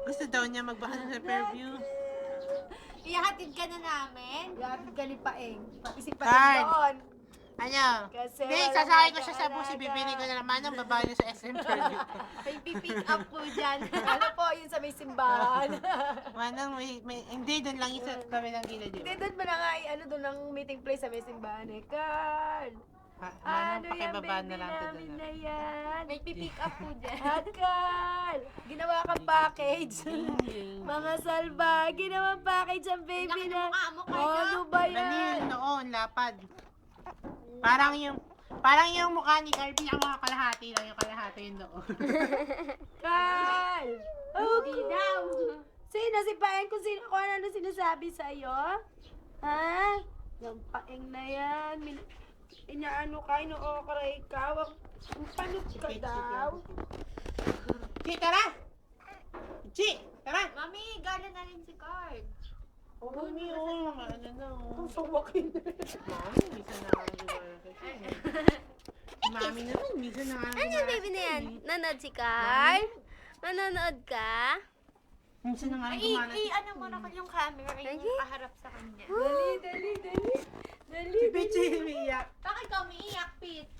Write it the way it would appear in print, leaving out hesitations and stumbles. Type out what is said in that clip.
Gusto daw niya magbahal sa Fairview. Ihatid ka na namin. Ihatid ka ni Paeng. Pati si Card. Paeng doon. Ano? Kasi Hindi, walang sasakay ko siya sa mag-aalaga. bus. Bibili ko na naman ng babae niya sa SM Fairview. May pipick up po dyan. Ano po, yun sa may simbahan. Manang, hindi, doon lang yung sa kami ng gila, di Hindi, ba? doon mo na nga, ano, doon ang meeting place sa may simbahan eh. Carl! Manang, Ano yan, pakibaba baby na lang ito namin doon. na yan? May pipick up po dyan. At Carl! Ginawa kang package. Mga salba, ginawa package ang baby Laki ng na. mukha mo, Oh, Carla. ano ba Dali yan? noon, lapad. Parang yung mukha ni Carl, mga kalahati lang, yung kalahati yung noon. Carl! Oh, Hindi daw. sino si Paeng? Kung sino, kung ano sinasabi sa'yo? Ha? Yung Paeng na yan. Inaano ka, ino-okra ikaw. Ang panot ka daw. Chi, tara! Chi, tara! Mami, gala na rin si Card. Oo, ni oo, mga ano na, oh. Ang suwakin. Mami, minsan na ako Mami naman, minsan na ako Ano yung baby na yan? Nanonood si Carl? Nanonood ka? Minsan na nga Ay, gumana. ano mo na yung camera, ay kaharap sa kanya. Dali, dali, dali. Dali, Si Pichi, umiiyak. Bakit ka umiiyak, Pete?